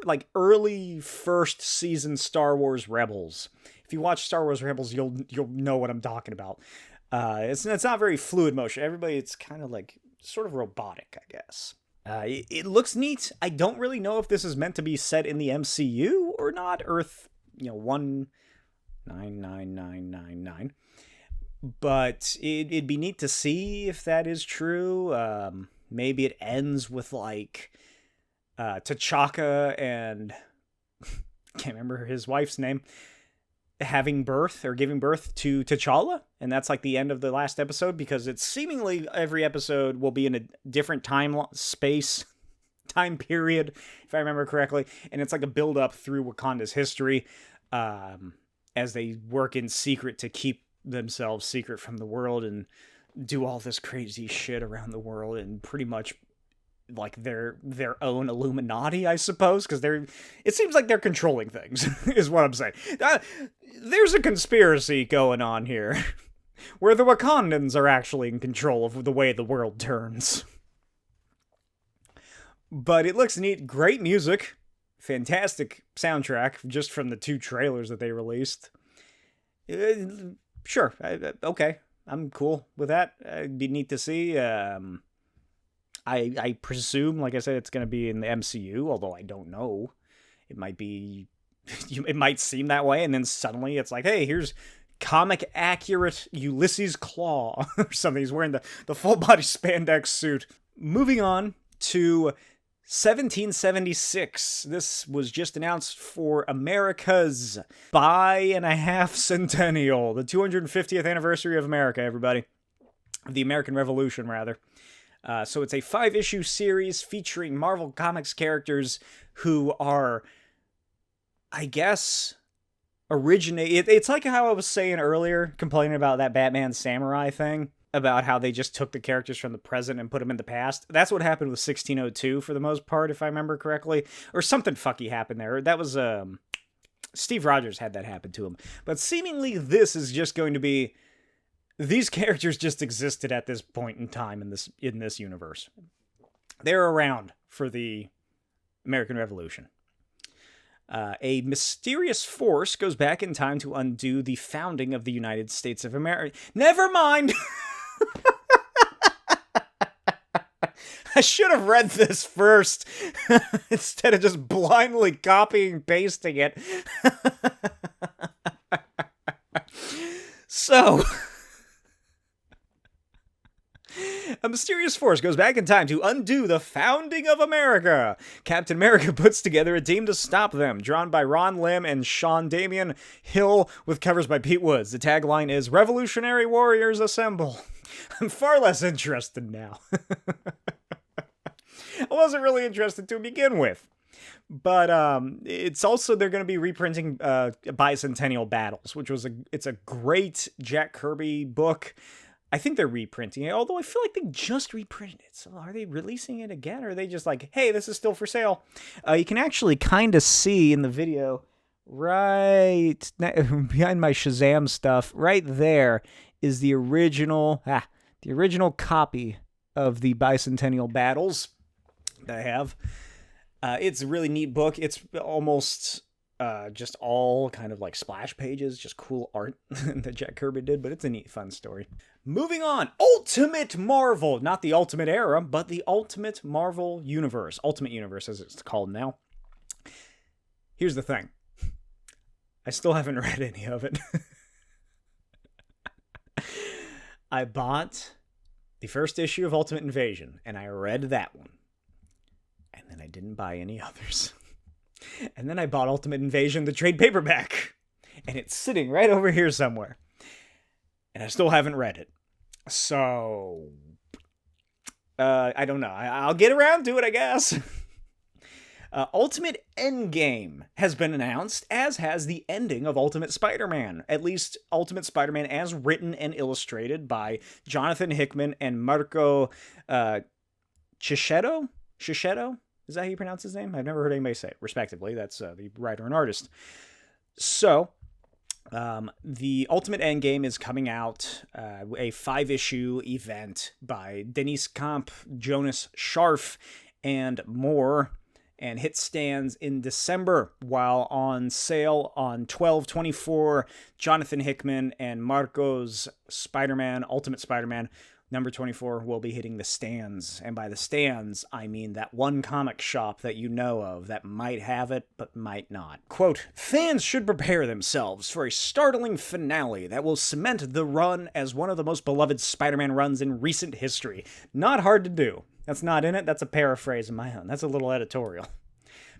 like early first season Star Wars Rebels. If you watch Star Wars Rebels, you'll know what I'm talking about. It's not very fluid motion. It's kind of like sort of robotic, I guess. It looks neat. I don't really know if this is meant to be set in the MCU or not. Earth, 199999. But it'd be neat to see if that is true. Maybe it ends with, like, T'Chaka and... can't remember his wife's name. Having birth, or giving birth to T'Challa. And that's, like, the end of the last episode. Because it's seemingly every episode will be in a different time period, if I remember correctly. And it's like a build-up through Wakanda's history. As they work in secret to keep themselves secret from the world and do all this crazy shit around the world and pretty much like their own Illuminati, I suppose, because it seems like they're controlling things is what I'm saying. There's a conspiracy going on here where the Wakandans are actually in control of the way the world turns. But it looks neat. Great music, fantastic soundtrack just from the 2 trailers that they released. Sure. Okay. I'm cool with that. It'd be neat to see. I presume, like I said, it's going to be in the MCU, although I don't know. It might be... It might seem that way, and then suddenly it's like, hey, here's comic accurate Ulysses Claw or something. He's wearing the full-body spandex suit. Moving on to 1776. This was just announced for America's centennial, the 250th anniversary of America, everybody. The American Revolution, rather. So it's a 5-issue series featuring Marvel Comics characters who are, I guess, It's like how I was saying earlier, complaining about that Batman Samurai thing, about how they just took the characters from the present and put them in the past. That's what happened with 1602 for the most part, if I remember correctly. Or something fucky happened there. That was, Steve Rogers had that happen to him. But seemingly this is just going to be... These characters just existed at this point in time in this universe. They're around for the American Revolution. A mysterious force goes back in time to undo the founding of the United States of America. Never mind! I should have read this first instead of just blindly copying and pasting it. So, a mysterious force goes back in time to undo the founding of America. Captain America puts together a team to stop them, drawn by Ron Lim and Sean Damian Hill, with covers by Pete Woods. The tagline is, Revolutionary Warriors Assemble. I'm far less interested now. I wasn't really interested to begin with. But it's also, they're going to be reprinting Bicentennial Battles, which was it's a great Jack Kirby book. I think they're reprinting it, although I feel like they just reprinted it. So are they releasing it again? Or are they just like, hey, this is still for sale? You can actually kind of see in the video right behind my Shazam stuff, right there is the original copy of the Bicentennial Battles that I have. It's a really neat book. It's almost just all kind of like splash pages, just cool art that Jack Kirby did, but it's a neat, fun story. Moving on, Ultimate Marvel, not the Ultimate Era, but the Ultimate Marvel Universe, Ultimate Universe as it's called now. Here's the thing. I still haven't read any of it. I bought the first issue of Ultimate Invasion, and I read that one. And then I didn't buy any others. And then I bought Ultimate Invasion, the trade paperback. And it's sitting right over here somewhere. And I still haven't read it. So, I don't know. I'll get around to it, I guess. Ultimate Endgame has been announced, as has the ending of Ultimate Spider-Man. At least Ultimate Spider-Man as written and illustrated by Jonathan Hickman and Marco Cicchetto? Cicchetto? Is that how you pronounce his name? I've never heard anybody say it, respectively. That's the writer and artist. So, the Ultimate Endgame is coming out, a 5-issue event by Denise Kamp, Jonas Scharf, and more, and hit stands in December, while on sale on 12/24, Jonathan Hickman and Marco's Spider-Man, Ultimate Spider-Man, number 24 will be hitting the stands. And by the stands, I mean that one comic shop that you know of that might have it, but might not. Quote, fans should prepare themselves for a startling finale that will cement the run as one of the most beloved Spider-Man runs in recent history. Not hard to do. That's not in it. That's a paraphrase of my own. That's a little editorial.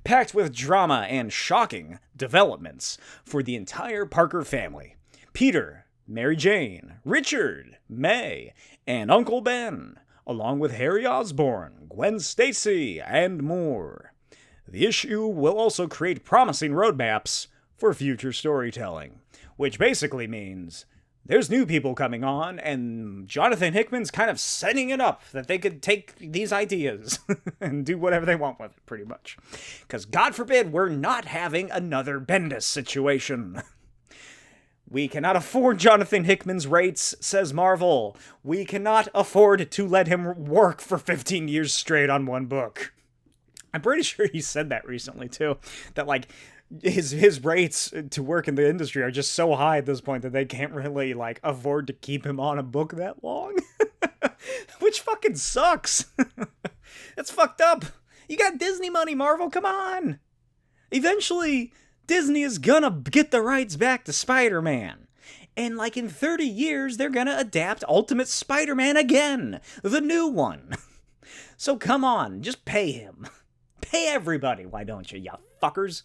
Packed with drama and shocking developments for the entire Parker family. Peter, Mary Jane, Richard, May, and Uncle Ben, along with Harry Osborn, Gwen Stacy, and more. The issue will also create promising roadmaps for future storytelling, which basically means there's new people coming on, and Jonathan Hickman's kind of setting it up that they could take these ideas and do whatever they want with it, pretty much. Because God forbid we're not having another Bendis situation. We cannot afford Jonathan Hickman's rates, says Marvel. We cannot afford to let him work for 15 years straight on one book. I'm pretty sure he said that recently, too. That, like, his rates to work in the industry are just so high at this point that they can't really, like, afford to keep him on a book that long. Which fucking sucks. That's fucked up. You got Disney money, Marvel, come on. Eventually, Disney is gonna get the rights back to Spider-Man. And, like, in 30 years, they're gonna adapt Ultimate Spider-Man again. The new one. So come on, just pay him. Pay everybody, why don't you fuckers?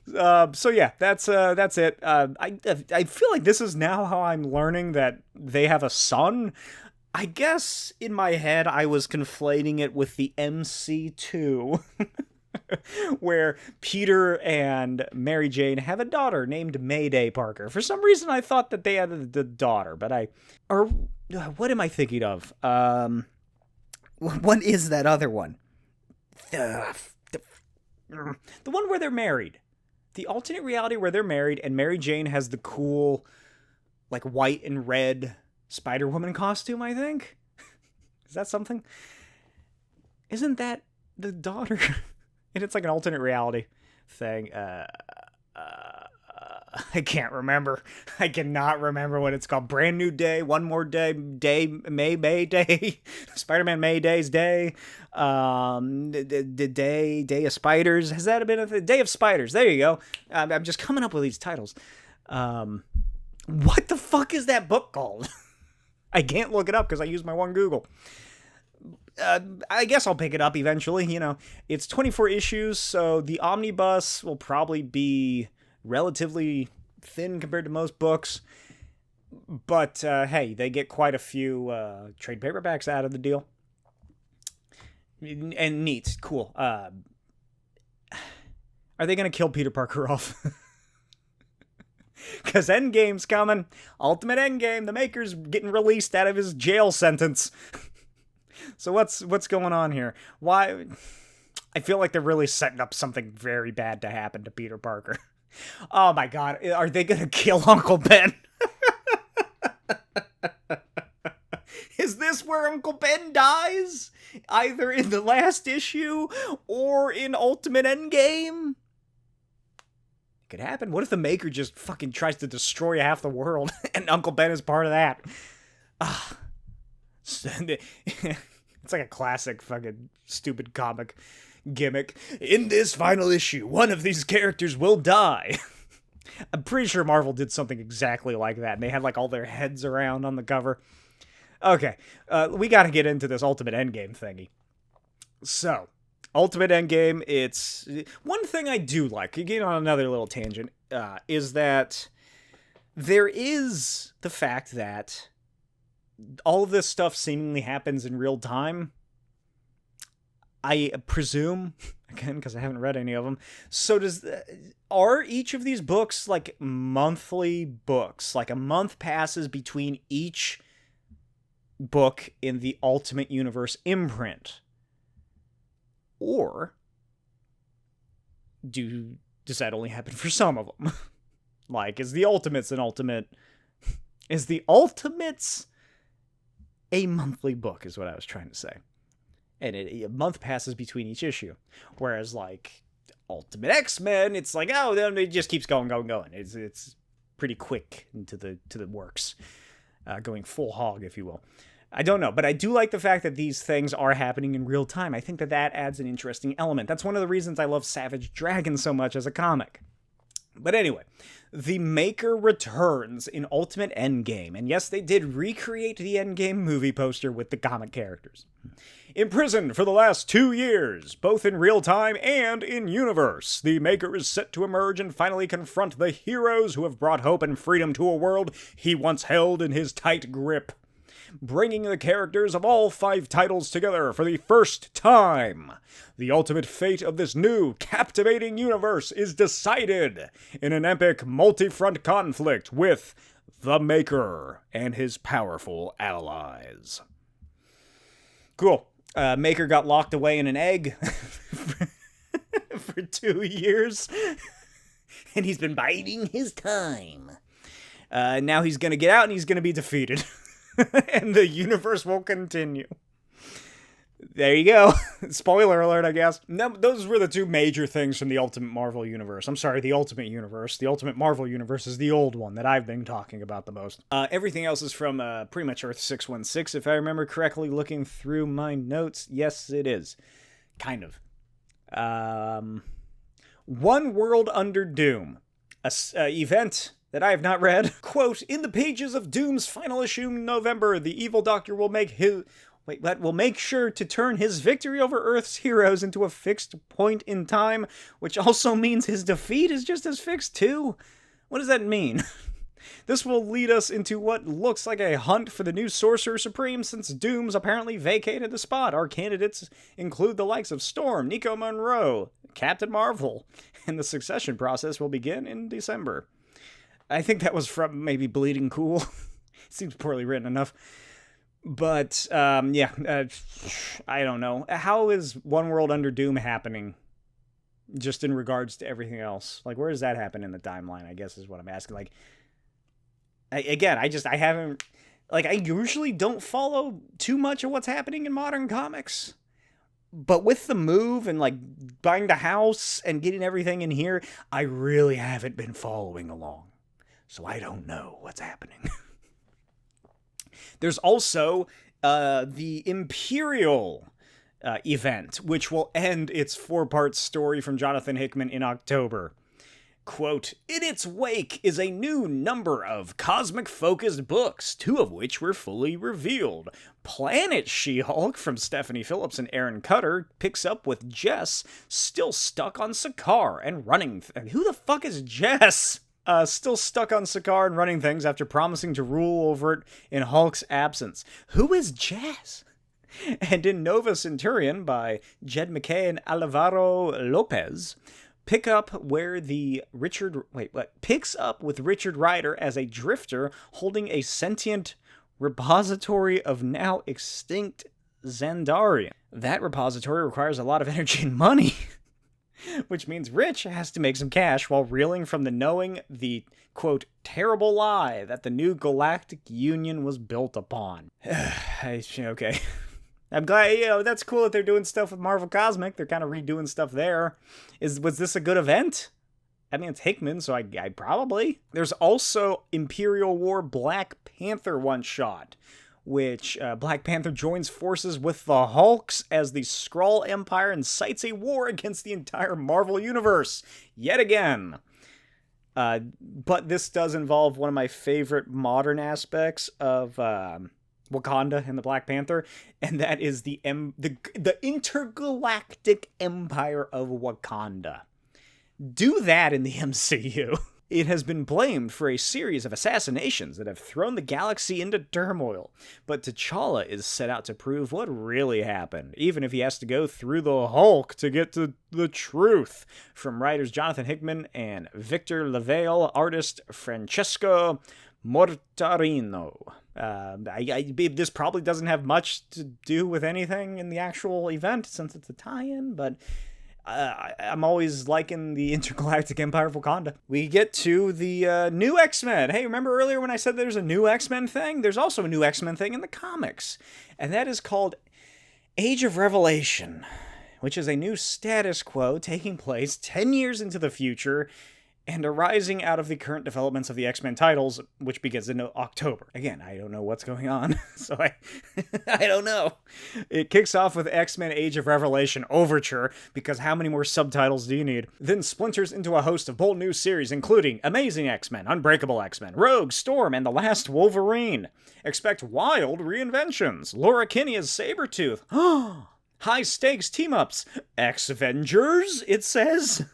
So yeah, that's it. I feel like this is now how I'm learning that they have a son. I guess in my head I was conflating it with the MC2, where Peter and Mary Jane have a daughter named Mayday Parker. For some reason I thought that they had the daughter, but what am I thinking of? What is that other one? The one where they're married. The alternate reality where they're married and Mary Jane has the cool, like, white and red Spider-Woman costume, I think? Is that something? Isn't that the daughter? And it's like an alternate reality thing. I can't remember. I cannot remember what it's called. Brand New Day, One More Day, May Day, Spider-Man Mayday's Day, the Day of Spiders. Has that been a Day of Spiders? There you go. I'm just coming up with these titles. What the fuck is that book called? I can't look it up because I use my one Google. I guess I'll pick it up eventually. You know, it's 24 issues, so the omnibus will probably be relatively thin compared to most books, but hey, they get quite a few trade paperbacks out of the deal, and neat, cool. Are they gonna kill Peter Parker off? Because Endgame's coming. Ultimate Endgame. The Maker's getting released out of his jail sentence. So what's going on here? Why? I feel like they're really setting up something very bad to happen to Peter Parker. Oh my god, are they gonna kill Uncle Ben? Is this where Uncle Ben dies? Either in the last issue or in Ultimate Endgame? It could happen. What if the Maker just fucking tries to destroy half the world and Uncle Ben is part of that? It's like a classic fucking stupid comic gimmick. In this final issue, one of these characters will die. I'm pretty sure Marvel did something exactly like that, and they had like all their heads around on the cover. Okay, we gotta get into this Ultimate Endgame thingy. So, Ultimate Endgame, it's... One thing I do like, getting on another little tangent, is that there is the fact that all of this stuff seemingly happens in real time. I presume, again, because I haven't read any of them. So are each of these books like monthly books? Like a month passes between each book in the Ultimate Universe imprint? Or does that only happen for some of them? Like, is the Ultimates a monthly book, is what I was trying to say. And a month passes between each issue. Whereas, like, Ultimate X-Men, it's like, oh, then it just keeps going. It's pretty quick into the works. Going full hog, if you will. I don't know, but I do like the fact that these things are happening in real time. I think that adds an interesting element. That's one of the reasons I love Savage Dragon so much as a comic. But anyway, the Maker returns in Ultimate Endgame, and yes, they did recreate the Endgame movie poster with the comic characters. Imprisoned for the last 2 years, both in real time and in universe, the Maker is set to emerge and finally confront the heroes who have brought hope and freedom to a world he once held in his tight grip, bringing the characters of all 5 titles together for the first time. The ultimate fate of this new, captivating universe is decided in an epic multi-front conflict with the Maker and his powerful allies. Cool. Maker got locked away in an egg for 2 years, and he's been biding his time. Now he's gonna get out and he's gonna be defeated. And the universe will continue. There you go. Spoiler alert, I guess. No, those were the 2 major things from the Ultimate Marvel Universe. I'm sorry, the Ultimate Universe. The Ultimate Marvel Universe is the old one that I've been talking about the most. Everything else is from pretty much Earth 616, if I remember correctly, looking through my notes. Yes, it is. Kind of. One World Under Doom. A event that I have not read. Quote, in the pages of Doom's final issue in November, the evil doctor will make sure to turn his victory over Earth's heroes into a fixed point in time, which also means his defeat is just as fixed too. What does that mean? This will lead us into what looks like a hunt for the new Sorcerer Supreme, since Doom's apparently vacated the spot. Our candidates include the likes of Storm, Nico Monroe, Captain Marvel, and the succession process will begin in December. I think that was from maybe Bleeding Cool. Seems poorly written enough. But, I don't know. How is One World Under Doom happening? Just in regards to everything else. Like, where does that happen in the timeline, I guess is what I'm asking. Like, I haven't... Like, I usually don't follow too much of what's happening in modern comics. But with the move and, like, buying the house and getting everything in here, I really haven't been following along. So I don't know what's happening. There's also the Imperial event, which will end its 4-part story from Jonathan Hickman in October. Quote, in its wake is a new number of cosmic-focused books, 2 of which were fully revealed. Planet She-Hulk from Stephanie Phillips and Aaron Cutter picks up with Jess still stuck on Sakaar and running... Who the fuck is Jess? Still stuck on Sakaar and running things after promising to rule over it in Hulk's absence. Who is Jess? And in Nova Centurion by Jed McKay and Alvaro Lopez, picks up with Richard Rider as a drifter holding a sentient repository of now extinct Xandarian. That repository requires a lot of energy and money. Which means Rich has to make some cash while reeling from knowing the, quote, terrible lie that the new Galactic Union was built upon. Okay. I'm glad, that's cool that they're doing stuff with Marvel Cosmic. They're kind of redoing stuff there. Was this a good event? I mean, it's Hickman, so I probably. There's also Imperial War Black Panther one-shot, which Black Panther joins forces with the Hulks as the Skrull Empire incites a war against the entire Marvel Universe, yet again. But this does involve one of my favorite modern aspects of Wakanda and the Black Panther, and that is the intergalactic empire of Wakanda. Do that in the MCU. It has been blamed for a series of assassinations that have thrown the galaxy into turmoil, but T'Challa is set out to prove what really happened, even if he has to go through the Hulk to get to the truth. From writers Jonathan Hickman and Victor LaValle, artist Francesco Mortarino. This probably doesn't have much to do with anything in the actual event, since it's a tie-in, but I'm always liking the Intergalactic Empire of Wakanda. We get to the new X-Men. Hey, remember earlier when I said there's a new X-Men thing? There's also a new X-Men thing in the comics, and that is called Age of Revelation, which is a new status quo taking place 10 years into the future and arising out of the current developments of the X-Men titles, which begins in October. Again, I don't know what's going on, so I don't know. It kicks off with X-Men Age of Revelation Overture, because how many more subtitles do you need? Then splinters into a host of bold new series, including Amazing X-Men, Unbreakable X-Men, Rogue, Storm, and The Last Wolverine. Expect wild reinventions. Laura Kinney as Sabretooth. High-stakes team-ups. X-Avengers, it says.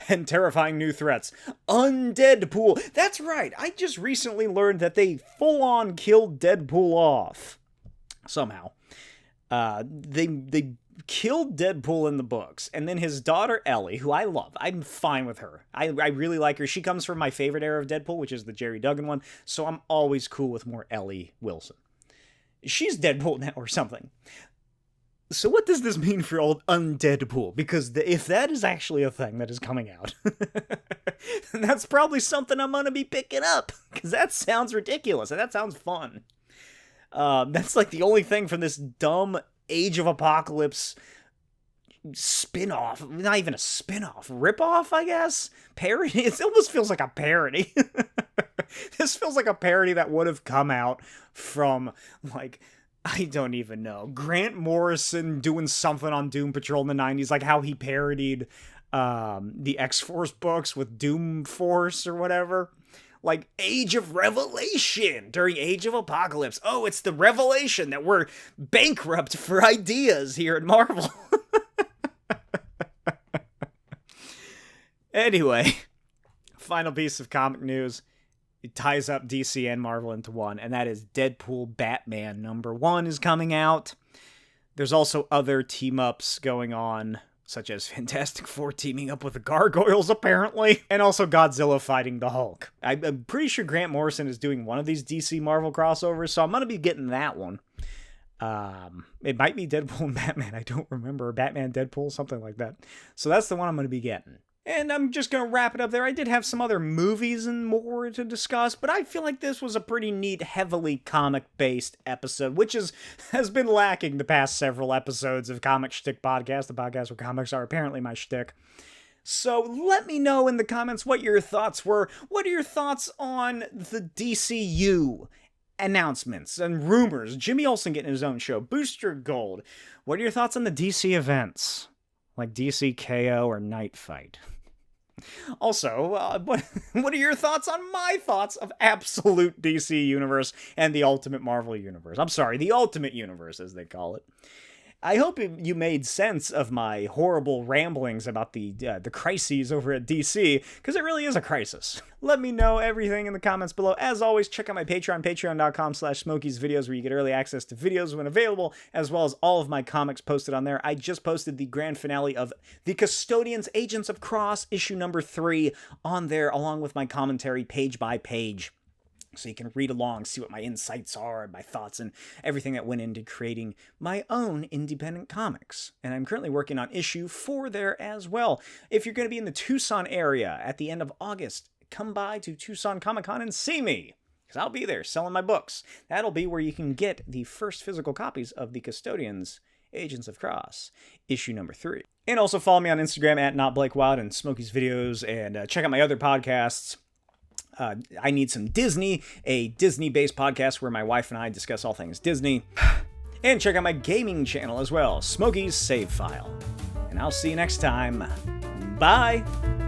And terrifying new threats. Undeadpool. That's right, I just recently learned that they full-on killed Deadpool off. Somehow. They killed Deadpool in the books, and then his daughter Ellie, who I love, I'm fine with her. I really like her. She comes from my favorite era of Deadpool, which is the Jerry Duggan one, so I'm always cool with more Ellie Wilson. She's Deadpool now or something. So what does this mean for old Undeadpool? Because if that is actually a thing that is coming out, then that's probably something I'm going to be picking up, because that sounds ridiculous, and that sounds fun. That's like the only thing from this dumb Age of Apocalypse spin-off, not even a spin-off, rip-off, I guess? Parody? It almost feels like a parody. This feels like a parody that would have come out from, like, I don't even know, Grant Morrison doing something on Doom Patrol in the 90s, like how he parodied the X-Force books with Doom Force or whatever. Like, Age of Revelation during Age of Apocalypse. Oh, it's the revelation that we're bankrupt for ideas here at Marvel. Anyway, final piece of comic news. It ties up DC and Marvel into one, and that is Deadpool Batman #1 is coming out. There's also other team-ups going on, such as Fantastic Four teaming up with the Gargoyles, apparently, and also Godzilla fighting the Hulk. I'm pretty sure Grant Morrison is doing one of these DC Marvel crossovers, so I'm going to be getting that one. It might be Deadpool and Batman, I don't remember. Batman, Deadpool, something like that. So that's the one I'm going to be getting. And I'm just going to wrap it up there. I did have some other movies and more to discuss, but I feel like this was a pretty neat, heavily comic-based episode, which has been lacking the past several episodes of Comic SCHTICK Podcast, the podcast where comics are apparently my shtick. So let me know in the comments what your thoughts were. What are your thoughts on the DCU announcements and rumors? Jimmy Olsen getting his own show, Booster Gold. What are your thoughts on the DC events, like DC K.O. or KnightFight? Also, what are your thoughts on my thoughts of absolute DC Universe and the Ultimate Marvel Universe? I'm sorry, the Ultimate Universe, as they call it. I hope you made sense of my horrible ramblings about the crises over at DC, because it really is a crisis. Let me know everything in the comments below. As always, check out my Patreon, patreon.com/Smokey's videos, where you get early access to videos when available, as well as all of my comics posted on there. I just posted the grand finale of The Custodians, Agents of Cross, issue number 3 on there, along with my commentary page by page. So you can read along, see what my insights are, my thoughts, and everything that went into creating my own independent comics. And I'm currently working on issue 4 there as well. If you're going to be in the Tucson area at the end of August, come by to Tucson Comic Con and see me, because I'll be there selling my books. That'll be where you can get the first physical copies of The Custodians, Agents of Cross, issue number 3. And also follow me on Instagram at NotBlakeWild and Smokey's videos, and check out my other podcasts. I Need Some Disney, a Disney-based podcast where my wife and I discuss all things Disney. And check out my gaming channel as well, Smokey's Save File. And I'll see you next time. Bye!